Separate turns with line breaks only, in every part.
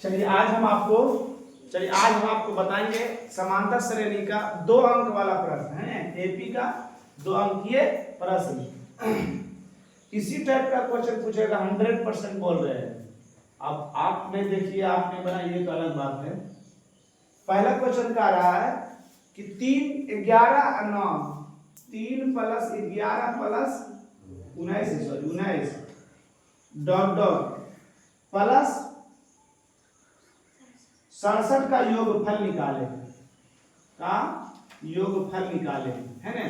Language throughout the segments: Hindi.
चलिए आज हम आपको बताएंगे समांतर श्रेणी का 2 अंक वाला प्रश्न है एपी का 2 अंकीय प्रश्न। इसी टाइप का क्वेश्चन पूछेगा, 100% बोल रहे हैं। अब आपने देखिए आपने बनाई तो अलग बात है। पहला क्वेश्चन का रहा है कि 3 11 9 3 + 11 + 19 डॉट डॉट प्लस 67 का योगफल निकाले है ना।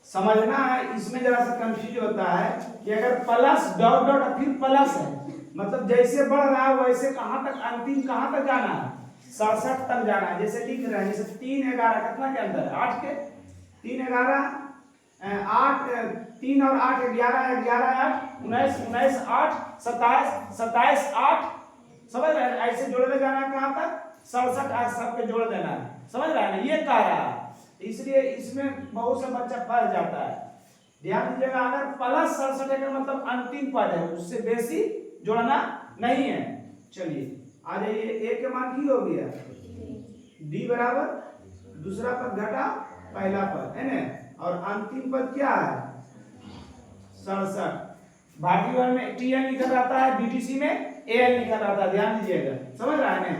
समझना है, इसमें जरा सा कंफ्यूज होता है कि अगर प्लस डॉट डॉट फिर प्लस है, मतलब जैसे बढ़ रहा है वैसे कहां तक अंतिम कहां तक जाना है, 67 तक जाना है। जैसे लिख रहे हैं, जैसे 3 11 कितना के अंदर है 8 के, 3 11 8 3 और 8 11 11 8 19 19 8 27 27 8 समझ रहे हैं। ऐसे जोड़ने जाना है कहां तक, 67 8 सबके जोड़ देना है, समझ रहे हैं ना। ये कह रहा है, इसलिए इसमें बहुत से बच्चा फंस जाता है। ध्यान दीजिएगा, अगर प्लस 67 का मतलब अंतिम पद है, उससे बेसी जोड़ना नहीं है। चलिए आ जाइए, ए के मान की हो गया डी बराबर दूसरा पद घटा पहला पद है ना, और अंतिम पद क्या है 67। भारतीय वर्ग में टीएन लिखा जाता है, बीटीसी में एएल लिखा जाता है, ध्यान दीजिएगा, समझ रहा है ना।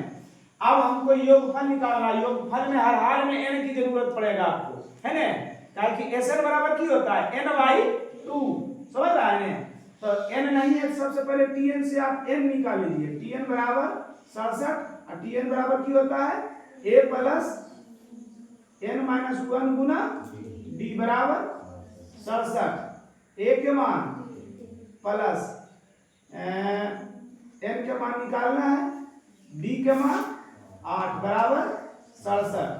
अब हमको योगफल निकालना, योगफल में हर हाल में n की जरूरत पड़ेगा आपको, है ना, ताकि Sn बराबर की होता है n/2, समझ रहा है ना। तो n नहीं है, सबसे पहले Tn से आप n निकाल लीजिए। Tn बराबर 67 और Tn बराबर की होता है a + n - 1 गुना d बराबर 67। a के मान प्लस n के मान निकालना है, d के मान 8 बराबर 67।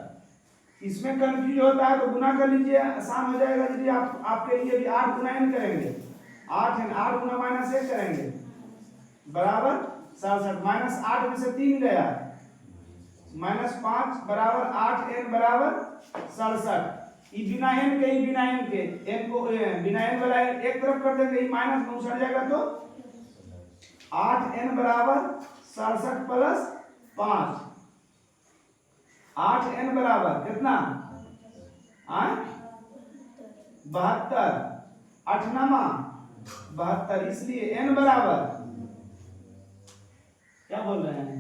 इसमें कंफ्यूज होता है तो गुना कर लीजिए, आसान हो जाएगा। यदि आप आपके लिए भी 8 गुना n करेंगे, 8 गुना -1 करेंगे बराबर 67। -8 में से 3 गया, -5 बराबर 8n बराबर 67। ये बिना n के n को बिना n वाला एक तरफ कर देंगे, माइनस में उछल जाएगा तो 8n बराबर 67 + 5, 8n बराबर कितना 72, 8 9 72, इसलिए n बराबर क्या बोल रहे हैं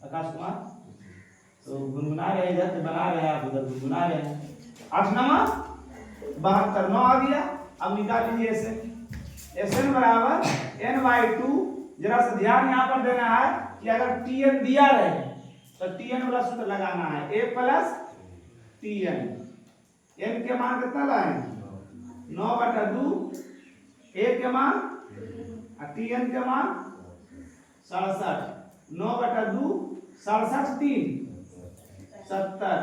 आकाश कुमार, तो गुनगुना रहे इधर से बना रहे हैं, आप उधर गुनगुना रहे हैं। 8 9 72, 9 आ गया। अब निकाल लीजिए इसे, Sn बराबर n/2। जरा सा ध्यान यहाँ पर देना है कि अगर Tn दिया रहे तो Tn वाला सूत्र लगाना है, a + Tn। n के मान कितना लाए 9/2, a के मान और Tn के मान 67। 9/2 67 3 70,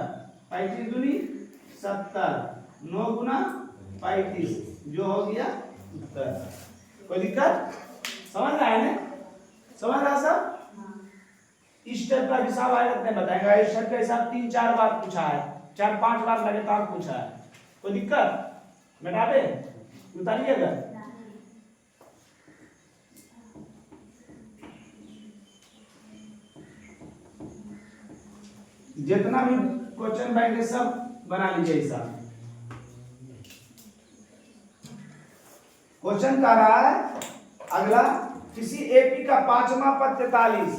35 दूनी 70, 9 गुना 35, जो हो गया उत्तर। कोई दिक्कत, समझ रहा है ना, समझ रहा सब। इस टाइप का हिसाब आएगा तो बताएगा। इस टाइप का हिसाब 3-4 बार पूछा है, 4-5 बार लगातार पूछा है। कोई दिक्कत, मिटा दे उतारिएगा। जितना भी क्वेश्चन बैंक है सब बना लीजिए हिसाब। क्वेश्चन का रहा है अगला, किसी एपी का 5वां पद 43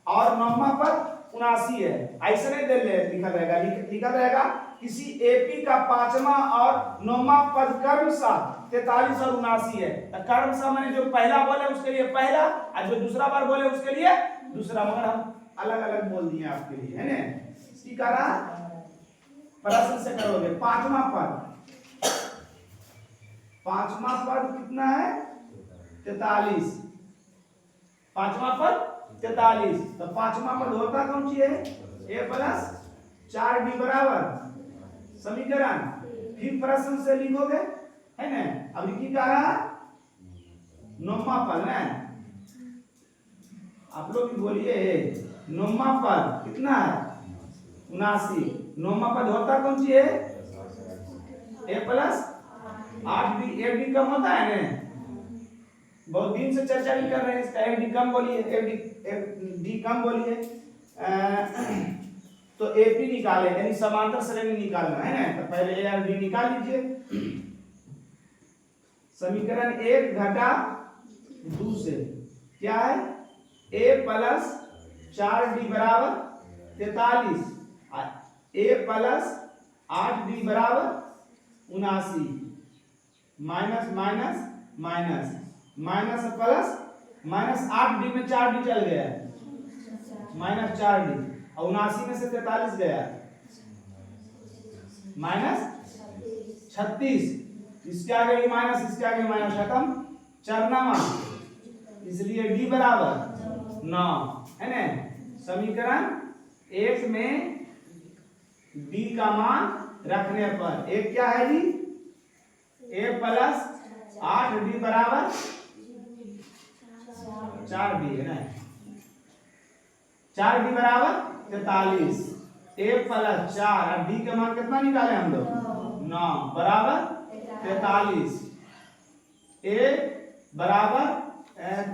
और 9वां पद 79 है। ऐसे नहीं दे लिखा रहेगा किसी एपी का 5वां और 9वां पद क्रमशः 43 और 79 है। तो क्रमशः मैंने जो पहला बोले उसके लिए पहला और जो दूसरा बार बोले उसके लिए दूसरा, मगर हम अलग अलग बोल दिए आपके लिए, है ना। ठीक है, प्रश्न से करोगे। 5वां पद कितना है 43, 5वां पद 43। तो 5वां पद होता कौन सी है a + 4d बराबर समीकरण, फिर प्रश्न से लिखोगे, है ना। अब लिखी क्या रहा 9वां पद ना, आप लोग भी बोलिए 9वां पद कितना है 79। 9वां पद होता कौन सी है a + 8b, 8b कम होता है ना, बहुत दिन से चर्चा भी कर रहे हैं इसका। एफ डी कम बोलिए, एफ डी कम बोलिए। तो एपी निकाले यानी समांतर श्रेणी निकालना है ना, तो पहले ए और डी निकाल लीजिए। समीकरण 1 घटा 2 से क्या है, ए प्लस 4d बराबर 43, ए प्लस 8d बराबर 79, minus minus minus minus plus minus 8d में 4d चल गया माइनस 4d, और 79 में से 43 गया माइनस 36, इसके आगे माइनस, इसके आगे माइनस, खत्म, चरनामा, इसलिए d बराबर 9 है ना। समीकरण 1 में d का मान रखने पर एक क्या है जी, a प्लस 8d बराबर 4d है ना, 4d बराबर 43, a प्लस 4 और d का मान कितना निकाले हम लोग 9 बराबर 43, a बराबर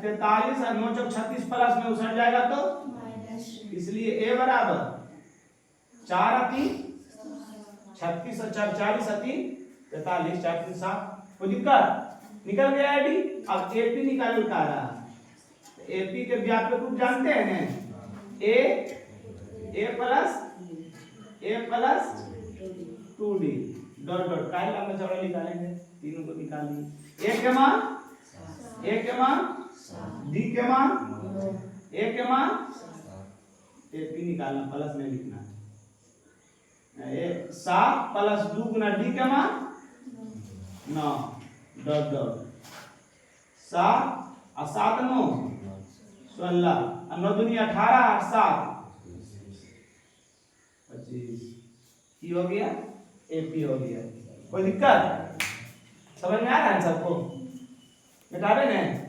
43 और 9 चौक 36 प्लस में उछल जाएगा तो इसलिए a बराबर 4 और 3 36 और 4 40 और 3 43, 4 3 7, कोई दिक्कत, निकल गया डी। अब एपी निकाल का रहा, एपी के व्यापक रूप जानते हैं, ए प्लस 2d डॉट डॉट का लंबा चौड़ा निकालेंगे, तीनों को निकाल लिए। ए के मान डी के मान ए के मान, एपी निकालना, प्लस में लिखना है, 7 प्लस 2 गुना डी के मान 9 डॉट डॉट, 7 और 7 9 16 और 9 दूनी 18 और 7 25, ये हो गया एपी हो गया। कोई दिक्कत, समझ में आ रहा है सबको, मिटावे ने।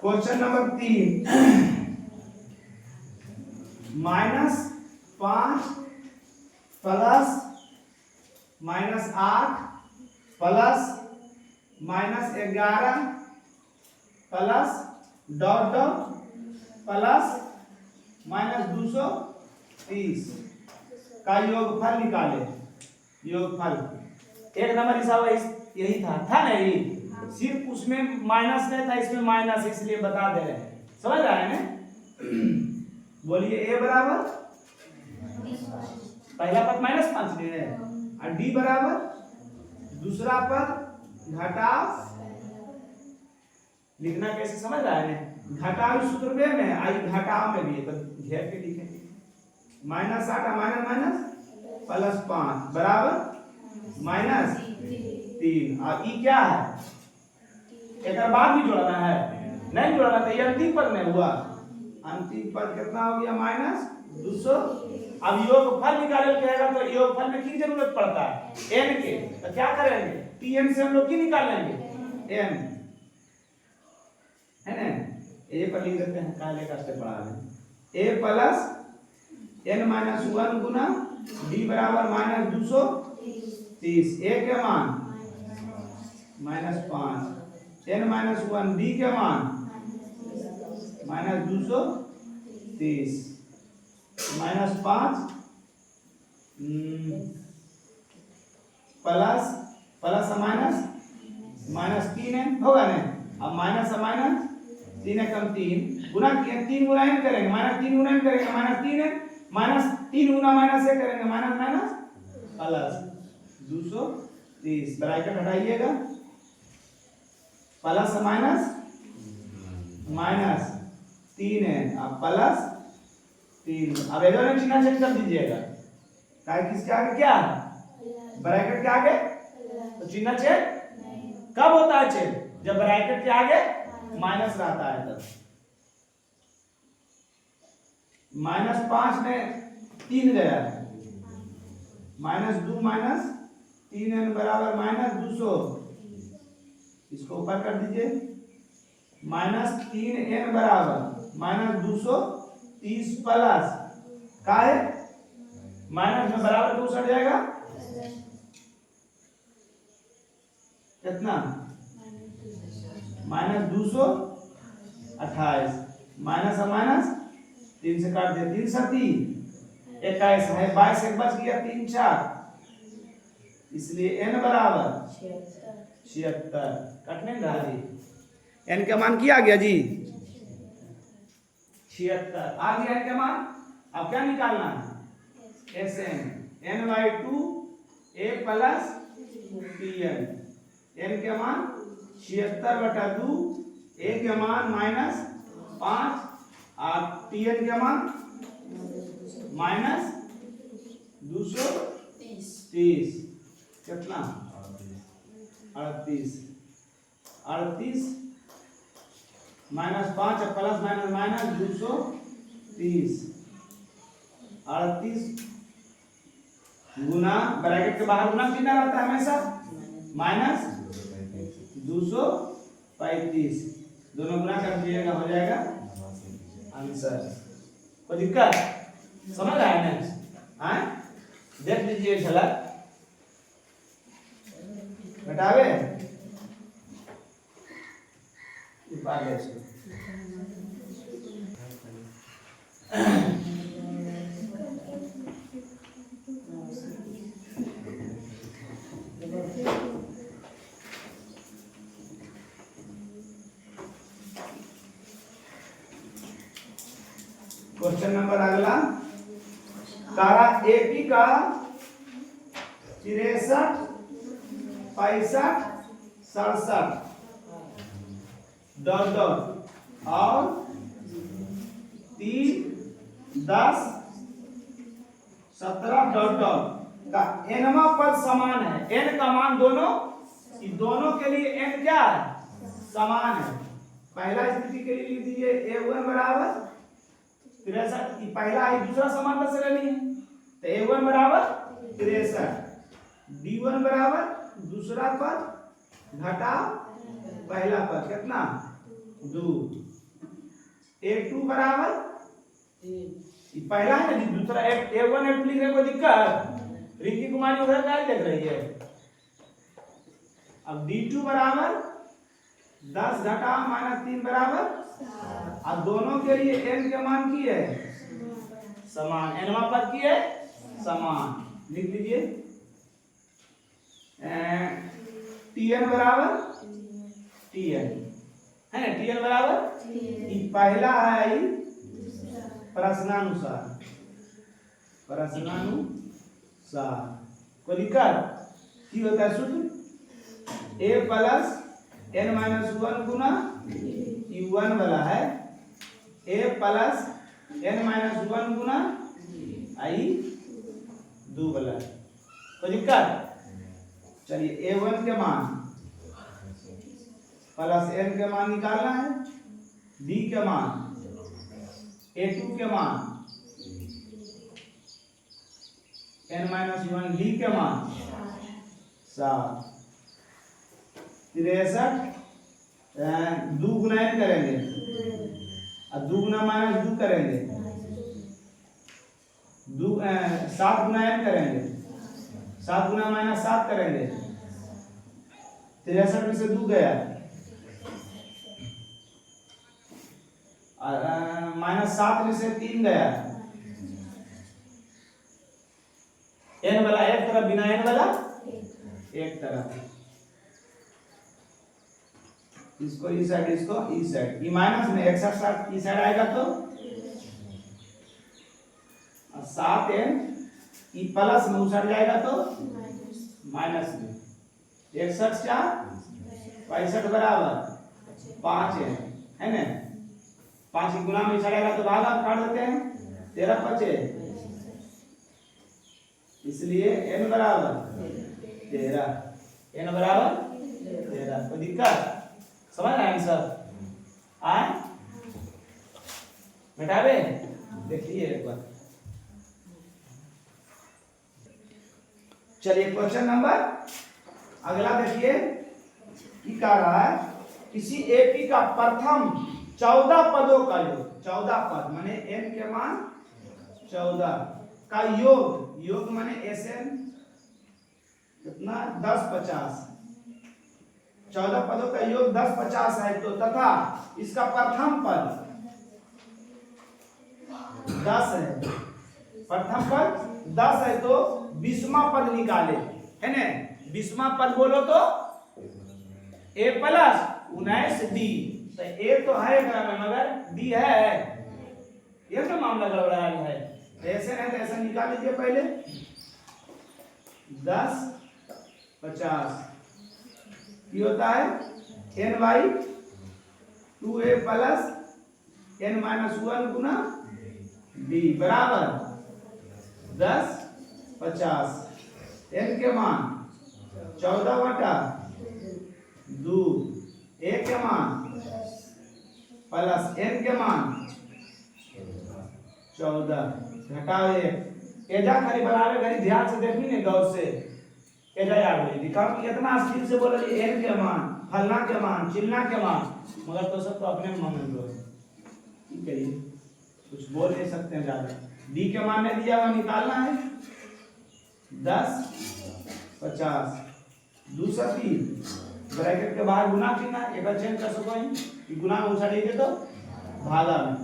Question number 3, -5 plus -8 plus -11 plus dot dot plus -230 का योगफल निकाले। योगफल एक नंबर हिसाब यही था ना, यही सिर्फ उसमें माइनस नहीं था, इसमें माइनस, इसलिए बता दे रहे हैं, समझ रहा है ना। बोलिए ए बराबर पहला पद -5 है और डी बराबर दूसरा पद घटाव, लिखना कैसे समझ रहा है ना, घटाव सूत्र में आई घटाव में भी है, तो घेर के लिखेंगे, -8 माइनस प्लस 5 बराबर -3, और ई क्या है, एक बाद भी जोड़ना है, नहीं जोड़ना तो ये अंतिम पद में हुआ, अंतिम पद कितना हो गया -200। अब योगफल निकाले कहेगा तो योगफल में की जरूरत पड़ता है, n के, तो क्या करेंगे, tn से हम लोग की निकाल लेंगे n, है ना, a पर लिख देते हैं, काले का से पढ़ा रहे हैं, a plus n-1 Guna d बराबर -230, a के मान -5, n-1 d के मान -230, -5 प्लस प्लस -3 है, होगा ना, अब माइनस माइनस 3 कम 3 गुना किया, 3 गुना n करेंगे, -3 गुना n करेंगे, -3 है, -3 गुना -1 करेंगे, माइनस प्लस 230, ब्रैकेट हटाइएगा, प्लस माइनस 3 है, अब प्लस 3, अब इधर चिन्ह चेक कर दीजिएगा, क्या किसके आगे क्या ब्रैकेट के आगे, तो चिन्ह चेक कब होता है, चेक जब ब्रैकेट के आगे माइनस रहता है तब। -5 में 3 गया, -2 -3n बराबर -200, इसको ऊपर कर दीजिए। -3n बराबर -230 प्लस का है माइनस में बराबर टू सट जाएगा कितना -228 माइनस और माइनस 3 से काट दे 3 सती 21 है 22 एक बच गया 3 4 इसलिए n बराबर 76 कटने डाली n का मान क्या आ गया जी 76 आ गया n का मान। अब क्या निकालना है Sn n/2 a plus tn n के मान 76/2 a के मान -5 और tn के मान -230 कितना 38 -5 और प्लस माइनस -230 38 गुना ब्रैकेट के बाहर गुना चिन्ह रहता है हमेशा -235 दोनों गुना कर दीजिएगा हो जाएगा आंसर। कोई दिक्कत समझ आया ना हाँ देख लीजिए झलक घटावे क्वेश्चन नंबर अगला तारा एपी का 63 65 67 डॉट डॉट और 3 10 17 डॉट डॉट का nवा पद समान है n का मान दोनों के लिए n क्या है समान है। पहला स्थिति के लिए लिख दीजिए a1 बराबर 63 पहला है दूसरा समानता से लेनी है तो a1 बराबर 63 d1 बराबर दूसरा पद घटा पहला पद कितना 2 a2 बराबर पहला है ना दूसरा a1 f लिख रहे कोई दिक्कत रिंकी कुमारी उधर क्या देख रही है। अब d2 बराबर 10 घटा -3 बराबर और दोनों के लिए n के मान की है समान nवा पद की है समान लिख लीजिए tn बराबर tn है ना tn बराबर ये पहला है प्रश्नानुसार कोई दिक्कत की होता है सूत्र a plus n-1 Guna u1 वाला है a plus n-1 Guna i2 वाला है कोई दिक्कत। चलिए a1 के मान प्लस n के मान निकालना है b के मान a2 के मान n-1 d के मान 7 63 2 गुना n करेंगे और 2 गुना -2 करेंगे 7 गुना n करेंगे 7 गुना -7 करेंगे 63 में से 2 गया -7 में से 3 गया n वाला एक तरफ बिना n वाला एक तरफ इसको इस साइड इसको इस साइड ये माइनस में 61 इस साइड आएगा तो 7n ये प्लस में उस साइड जाएगा तो माइनस में 61 4 65 बराबर 5n है ना 5 की गुना में इस साइड आएगा तो भागा काट देते हैं 13 बचे इसलिए n बराबर 13 कोई दिक्कत समझ रहे हैं सर आए मिटावे देखिए एक बार। चलिए क्वेश्चन नंबर अगला देखिए कि कह रहा है किसी एपी का प्रथम 14 पदों का योग, 14 पद माने n के मान 14 का योग माने Sn कितना 10 50, 14 पदों का योग 10 50 है तो तथा इसका प्रथम पद 10 है, प्रथम पद 10 है तो 20वां पद निकाले, है ना। 20वां पद बोलो तो a प्लस 19d, तो a तो है मगर d है, ये तो मामला गड़बड़ा है। ऐसे है तो ऐसा निकाल लीजिए पहले 10 50 ये होता है n by 2a plus n minus 1 Guna d बराबर 10 50, n के मान 14 बटा 2, a के मान प्लस n के मान 14 घटाओ 1, एजा खाली बराबर घड़ी ध्यान से देखी ने गौर से एजा याद होई दिखाओ कि इतना स्पीड से बोल रही n के मान फलना के मान चिलना के मान, मगर तो सब तो अपने मन में लो ठीक है, कुछ बोल नहीं सकते हैं ज्यादा। d के मान ने दिया हुआ निकालना है 10 50 दूसरा 3 ब्रैकेट के बाहर गुना कितना एक चेंज कर सको कि गुना में उछाड़िए तो भागा में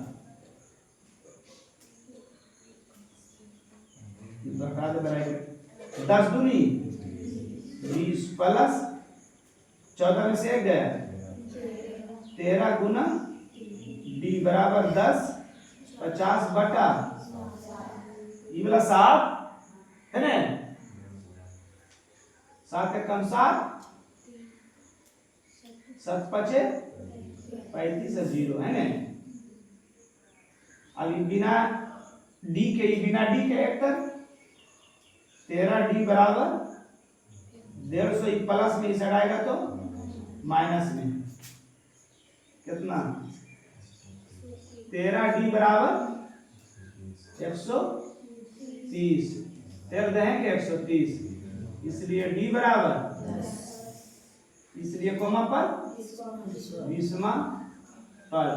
बता दे ब्रैकेट 10 दूनी 20 प्लस 14 में से 1 गया 13 गुना d बराबर 10 50 बटा ये वाला 7 है ना, 7 एक कम 7 7 5 35 से 0 है ना। अभी बिना d के एक तक 13d बराबर 150 प्लस में इसे आएगा तो माइनस में कितना 13d बराबर 130, 13 देंगे 130, इसलिए d बराबर इसलिए कोमा पर 20वां पद,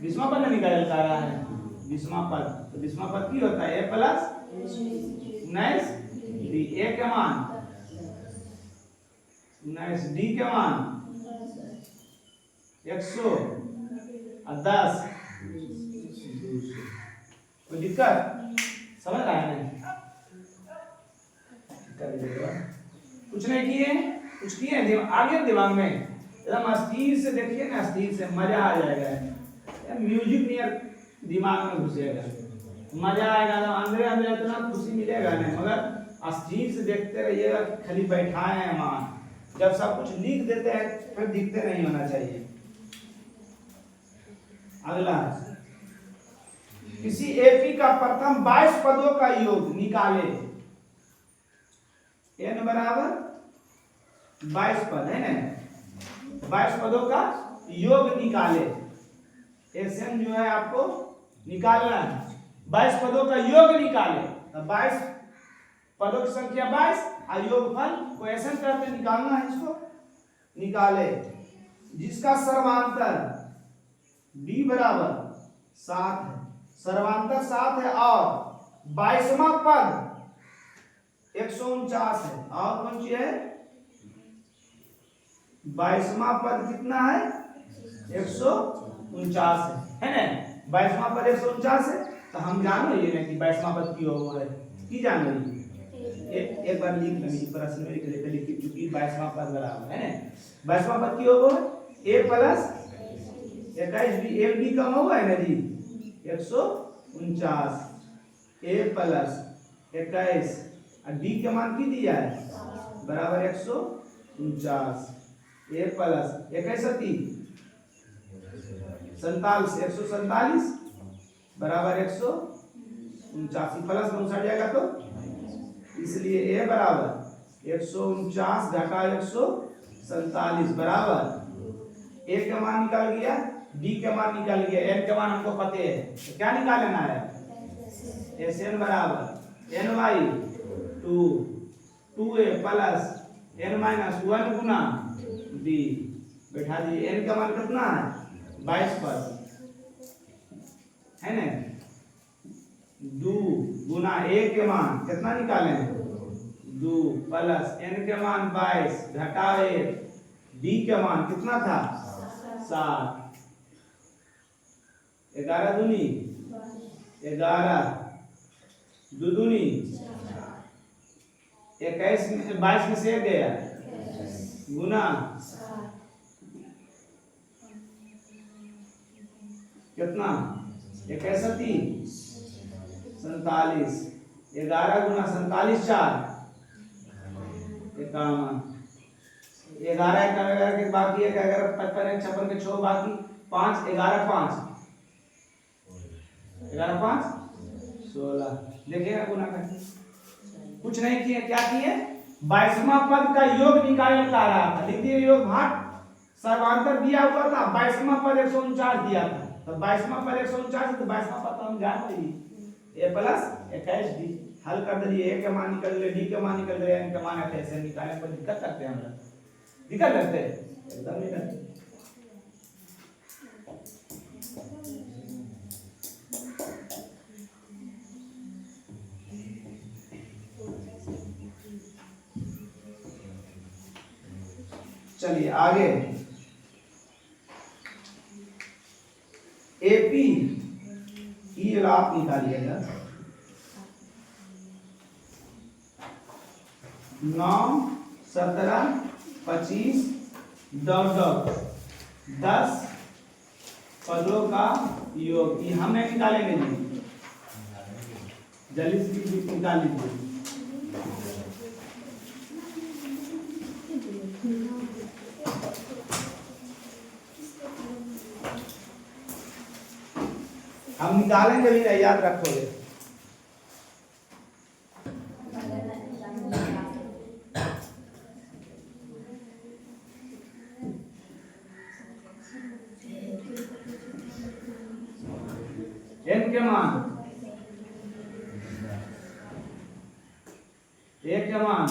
20वां पद निकाल रहा है 20वां पद, तो 20वां पद की होता है a प्लस 19 d, a के मान 19 d के मान 110 कोई दिक्कत समझ रहा है नहीं? कुछ नहीं किए, कुछ किए आगे दिमाग में एकदम अस्थिर से देखिए ना, अस्थिर से मजा आ जाएगा, म्यूजिक नियर दिमाग में घुसेगा, मजा आएगा ना, अंदर अंदर इतना खुशी मिलेगा नहीं, मगर अस्थिर से देखते रहिएगा। खाली बैठाए हैं मान, जब सब कुछ लिख देते हैं फिर दिखते नहीं होना चाहिए। अगला किसी एपी का प्रथम 22 पदों का योग निकाले, n बराबर 22 पद है ना, 22 पदों का योग निकाले, Sn जो है आपको निकालना है, 22 पदों का योग निकाले, तो 22 पदों की संख्या 22 और योगफल को ऐसे करके निकालना है, इसको निकाले जिसका सर्वांतर d बराबर 7 है, सर्वांतर 7 है और 22वां पद 149 है, और कौन सी है 22वां पद कितना है 149 है ना, 22वां पद 149 है, तो हम जान रही है कि 22वां पद की हो है की जान रही है, एक बार लिख लेंगे प्रश्न में लिख चुकी 22वां पद बराबर है ना, 22वां पद की हो a प्लस 21 भी एक भी कम हुआ है ना जी 149 a प्लस 21 और d के मान की दिया है बराबर 149 a प्लस 21 47 147 बराबर 149 प्लस में उछाड़ जाएगा तो इसलिए a बराबर 149 घटा 147 बराबर a का मान निकाल गया, d का मान निकाल गया, n का मान हमको पता है, तो क्या निकालना है Sn बराबर n by 2 2a plus n minus 1 Guna d बैठा दिए। n का मान कितना है 22 पर है ना। 2 गुना a के मान कितना निकाले 2 प्लस n के मान 22 घटाओ 1 b के मान कितना था 7। 11 दूनी 11 दो दूनी 21 में 22 में से गया गुना कितना 21 47 11 गुना 47 4 51 11 के बाकी है 11 55 56 के 6 बाकी 5 11 5 11 5 16 देखिएगा गुना करके कुछ नहीं किए क्या किए 22वां पद का योग निकालने का रहा था। लिखिए योग भाग सर्वांतर दिया हुआ था 22वां पद 149 दिया था तो 22वां पद 149 तो 22वां पद हम जान रही a प्लस 21 d हल कर दिए a का मान निकल रहे d का मान निकल रहे n का मान ऐसे निकालने पर दिक्कत करते हैं हम लोग दिक्कत करते हैं एकदम नहीं करते। चलिए आगे एपी ई आप निकालिएगा 9 17 25 10 पदों का योग ये हम नहीं निकालेंगे जी जल्दी से निकाल लीजिए। हम निकालेंगे भी नहीं याद रखोगे। n के मान 1 के मान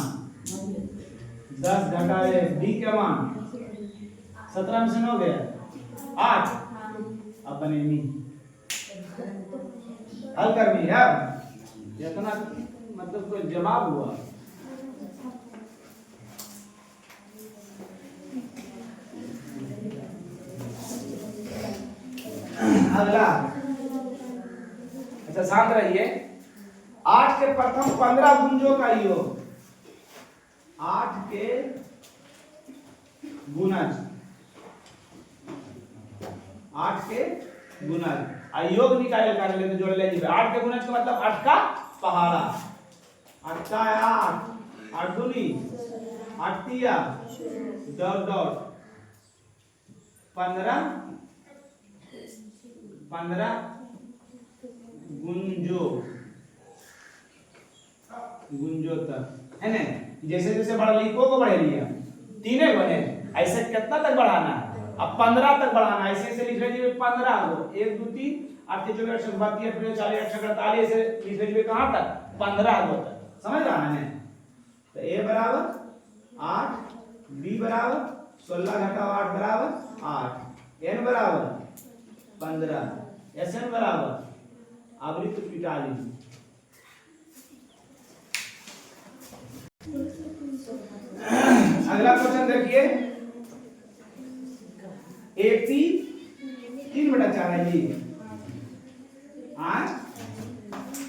10 घटा 1 d के मान 17 में से 9 गया 8 अब बनेगी हल करनी है इतना मतलब कोई जवाब हुआ। अगला अच्छा शांत रहिए 8 के प्रथम 15 गुंजों का योग 8 के गुणज 8 के गुणज योग निकाल कर लेते जोड़ लीजिए 8 के गुणज का मतलब 8 का पहाड़ा 8 का 8 8 दूनी 8 तिया डॉट डॉट 15 गुंजो तक है ना। जैसे जैसे बढ़ा लिखो को बढ़े लिया तीने बने ऐसे कितना तक बढ़ाना है अब 15 तक बढ़ाना है। ऐसे ऐसे लिख लीजिए 15 हो 1 2 3 8 3 4 5 6 7 8 40 48 ऐसे लिख लीजिए कहां तक 15 हो तक समझ रहा है ना। तो a बराबर 8 b बराबर 16 घटाओ 8 बराबर 8 n बराबर 15 sn बराबर आवृत्त पिटा लीजिए। अगला क्वेश्चन देखिए एपी 3/4 है जी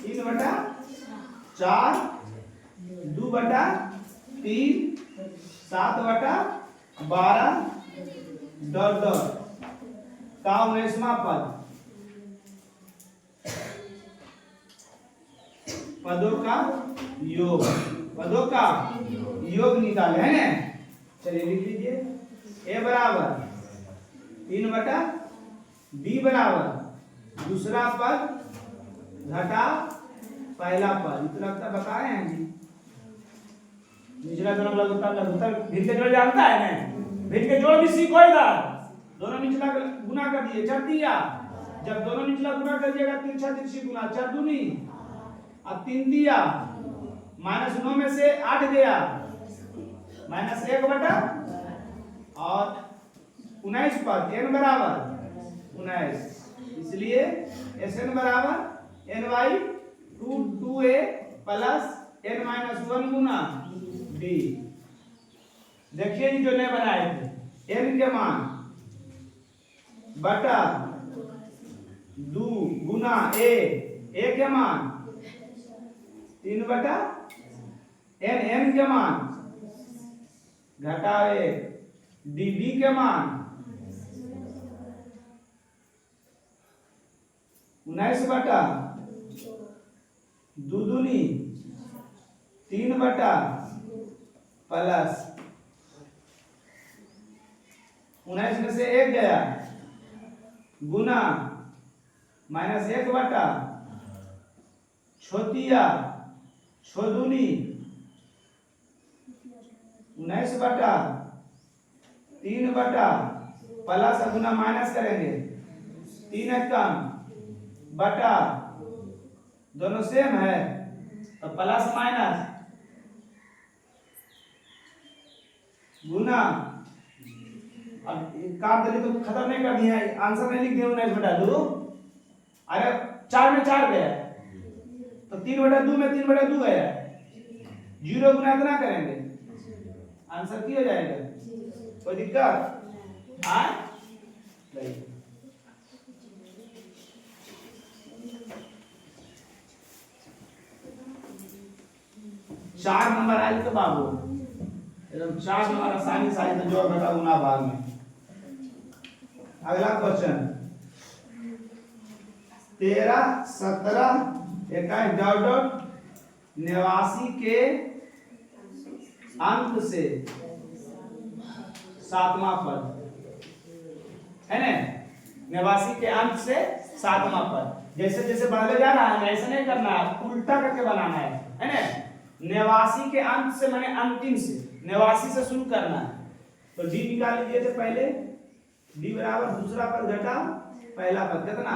3/4 2/3 7/12 डॉट डॉट का 19वां पद पदों का योग पदों का योग निकाले है ना। चलिए लिख लीजिए a बराबर 3/b बराबर दूसरा पद घटा पहला पद इतना बताए हैं जी। निचला दोनों लघुत्तर भिन्न के जोड़ जानता है ना भिन्न के जोड़ भी सीखो इधर दोनों निचला गुना कर दिए 4 दिया जब दोनों निचला गुना कर दिएगा 3 6 3 गुना 4 दूनी अब 3 दिया -9 में से 8 गया -1 बटा और 19 पद, n बराबर 19, इसलिए Sn बराबर n by 2a plus n minus 1 Guna d। देखिए जो नए बनाए थे, n के मान बटा 2 गुना a के मान 3 बटा n के मान घटाओ 1 d के मान 19 बटा 2 दूनी 3 बटा प्लस 19 में से 1 गया गुना माइनस 1 बटा छोतिया छोदुनी 19 बटा 3 बटा प्लस गुना माइनस करेंगे 3 कम बटा दोनों सेम है तो प्लस माइनस गुना। अब काट देंगे तो खत्म नहीं कर दिया, आंसर नहीं लिख दिया 19 बटा 2। अरे 4 में 4 गया तो 3 बटा 2 में 3 बटा 2 गया, 0 गुना इतना करेंगे आंसर की हो जाएगा। कोई दिक्कत आए? नहीं। 4 नंबर आए तो बाबू एकदम 4 नंबर आसानी से तो जोड़ घटा गुना भाग में। अगला क्वेश्चन 13 17 21 डॉट डॉट 89 के अंक से 7वां पद है ना, 89 के अंक से 7वां पद। जैसे जैसे बढ़ले जा रहा है ऐसे नहीं करना है, उल्टा करके बनाना है ना। 89 के अंक से माने अंतिम से 89 से शुरू करना है। तो डी निकाल लीजिए थे पहले, डी बराबर दूसरा पद घटा पहला पद कितना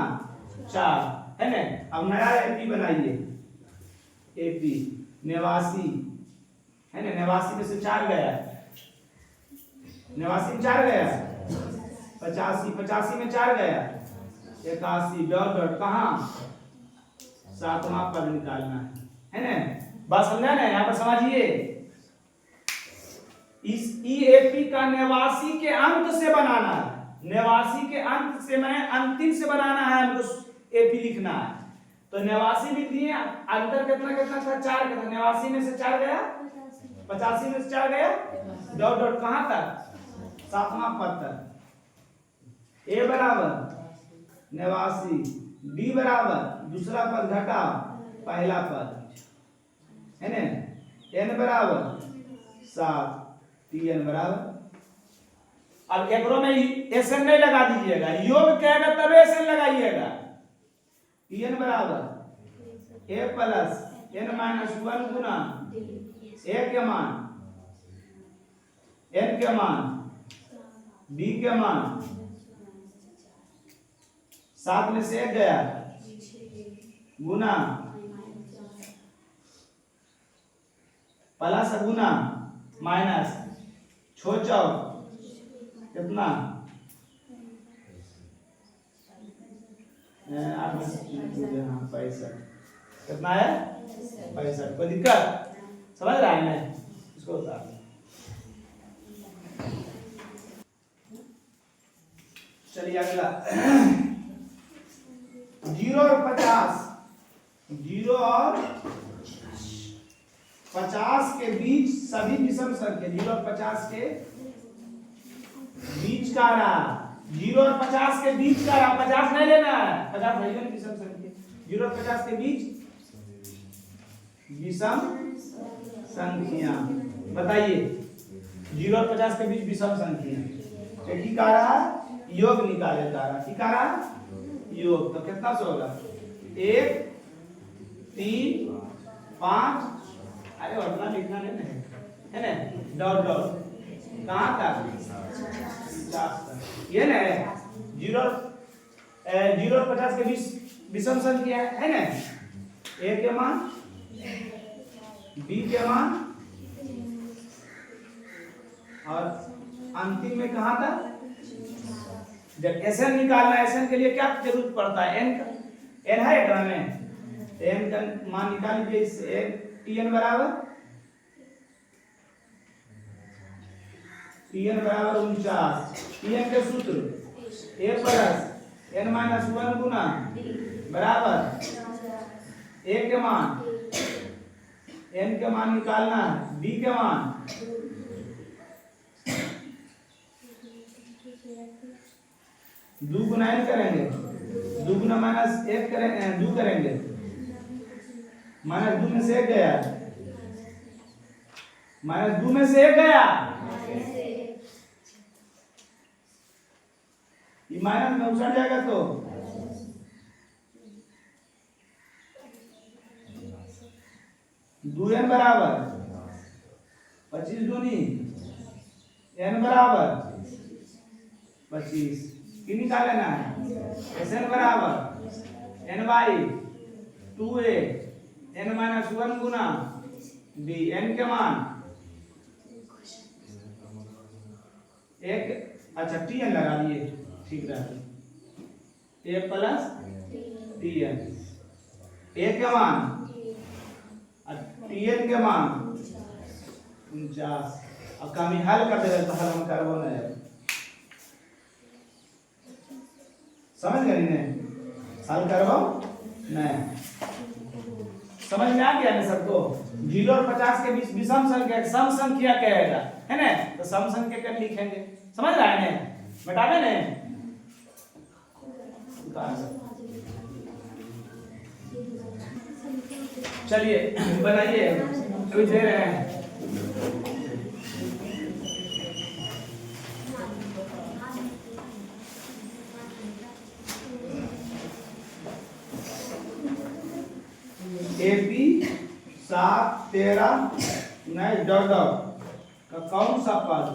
4 है ना। अब नया एपी बनाइए, एपी 89 है ना, 89 में से 4 गया, 89 में 4 गया 85, 85 में 4 गया 81 डॉट डॉट कहाँ 7वां पद निकालना है ना। बात समझा ना, यहाँ पर समझिए इस ईएपी का 89 के अंक से बनाना है, 89 के अंक से मैं अंतिम से बनाना है, हमको एपी लिखना है। तो 89 लिख दिए, अंतर कितना कितना था 4 का था, 89 में से 4 गया 85 में से 4 गया डॉट डॉट कहाँ तक 7वां पद तक। ए बराबर 89, डी बराबर दूसरा पद घटा पहला पद है ना, n बराबर 7 tn बराबर। अब एकरो में एसएन नहीं लगा दीजिएगा, योग कहेगा तब एसएन लगाइएगा। tn बराबर a plus n minus 1 Guna a के मान n के मान d के मान 7 में से 1 गया गुना प्लस गुना माइनस छो चौक कितना 65 कितना है 65। कोई दिक्कत समझ रहा है मैं इसको उतार। चलिए अगला 0 और 50, 0 और 50 के बीच सभी विषम संख्या, 0 और 50 के बीच का रहा, 0 और 50 के बीच का रहा, 50 नहीं लेना है, 50 नहीं लेना विषम संख्या, 0 और 50 के बीच विषम संख्या बताइए। 0 और 50 के बीच विषम संख्या तो की का रहा योग निकाले जा रहा, की का रहा योग। तो कितना से होगा 1 3 5, अरे उतना लिखना नहीं है ना, डॉट डॉट कहाँ तक 50 तक, ये ना 0 और 50 के बीच विषम संख्या है ना। a के मान b के मान और अंतिम में कहाँ तक जब एसएन निकालना है, एसएन के लिए क्या जरूरत पड़ता है, एन का, एन है एकरा में, एन का मान निकाल लीजिए। इससे टीएन बराबर 49। टीएन के सूत्र ए प्लस एन माइनस 1 गुना बराबर ए के मान, एन के मान निकालना है, बी के मान दो गुना एन करेंगे, 2 गुना माइनस 1 करेंगे, 2 करेंगे, माइनस 2 में से 1 गया, माइनस 2 में से 1 गया, ये माइनस में उछल जाएगा तो 2n बराबर 25 दूनी n बराबर 25 की निकालना है, एन बराबर n by 2a n minus 1 Guna b, n के मान एक, अच्छा tn लगा दिए, ठीक रहा, a प्लस tn, a के मान tn के मान 49। अब कमी हल कर दे तो हल हम करबो नहीं, समझ गए ने, हल करबो नहीं, समझ में आ गया ना सबको। 0 और 50 के बीच विषम संख्या सम संख्या कहेगा, है ना, तो सम संख्या कर लिखेंगे, समझ रहा है ना, मिटावे ने, चलिए बनाइए, अभी दे रहे हैं। एपी 7 13 नहीं डॉट का कौन सा पद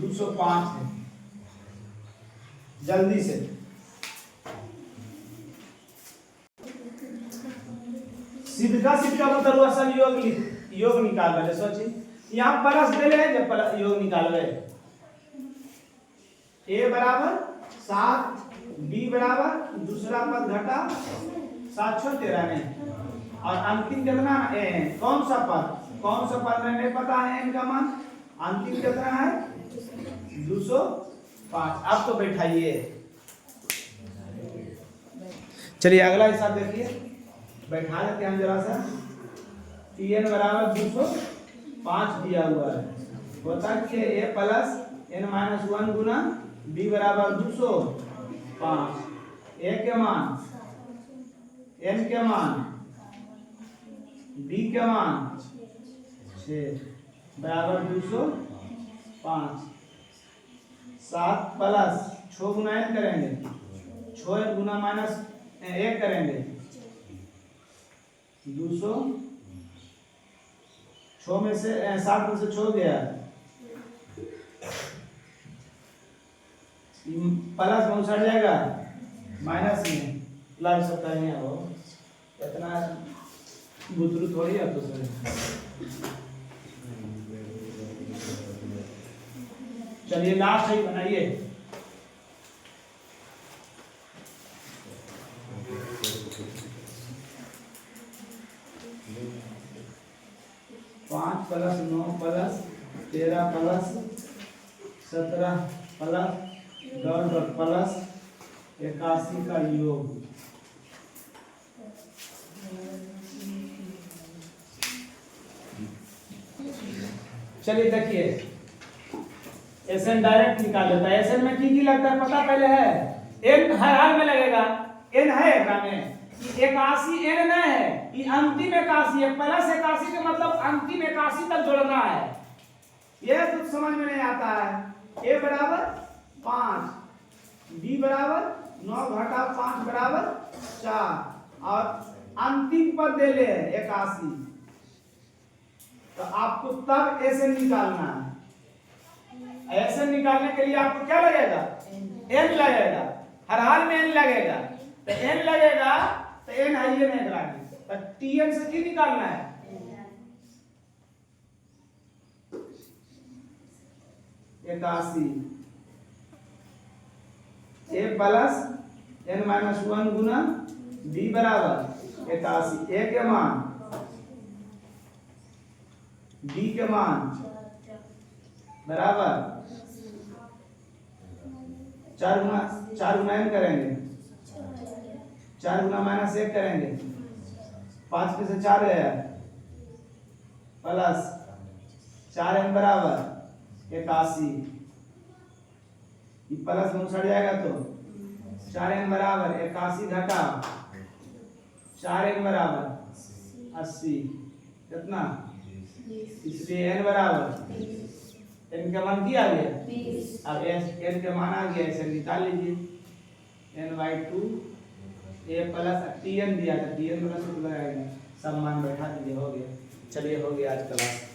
205 है, जल्दी से सीधा सीधा मतलब सब योग निकाल रहे, सोचिए यहाँ प्लस दे रहे हैं, जब योग निकालवे a बराबर 7 b बराबर दूसरा पद घटा 7 छोड़ 13 नहीं, और अंतिम कितना कौन सा पद नहीं पता है, n का मान अंतिम कितना है 205। अब तो बैठाइए, चलिए अगला हिसाब देखिए, बैठा देते हैं जरा सा। tn बराबर 205 दिया हुआ है, होता कि a plus n minus 1 Guna b बराबर 205, a के मान n के मान b के मान 6 बराबर 205। 7 प्लस 6 गुना n करेंगे, 6 गुना माइनस 1 करेंगे, 200, 6 में से 7 में से 6 गया, प्लस में उछल जाएगा, माइनस में लग सकता है, वो इतना बुतरू थोड़ी है, तो चलिए लास्ट ही बनाइए। पाँच plus 9 plus 13 plus 17 plus 10 plus 81 का योग, चलिए देखिए एसएन डायरेक्ट निकाल देता है। एसएन में की लगता है पता पहले है, एन हर हाल में लगेगा, एन है एकरा में 81 एन नहीं है, ये अंतिम 81 है, प्लस 81 के मतलब अंतिम 81 तक जोड़ना है, यह कुछ समझ में नहीं आता है। ए बराबर 5, बी बराबर 9 घटा 5 बराबर 4, और अंतिम पद दे ले 81, तो आपको तब एसएन निकालना है। एसएन निकालने के लिए आपको क्या लगेगा, एन लगेगा, हर हाल में एन लगेगा, तो एन लगेगा तो एन है ये नहीं करानी, तो टीएन से की निकालना है, 81 a plus n minus 1 Guna b बराबर 81। a के मान b के मान बराबर 4 गुना n करेंगे, 4 गुना माइनस 1 करेंगे, 5 में से 4 गया प्लस 4n बराबर 81। ये प्लस में सड़ जाएगा तो 4n बराबर 81 घटा 4n बराबर 80 कितना, इसलिए n बराबर n का मान क्या आ गया 20। अब n का मान आ गया, इसे निकाल लीजिए n/2 a प्लस tn दिया था, tn प्लस लगाएंगे, सब मान बैठा दीजिए, हो गया। चलिए हो गया आज का क्लास।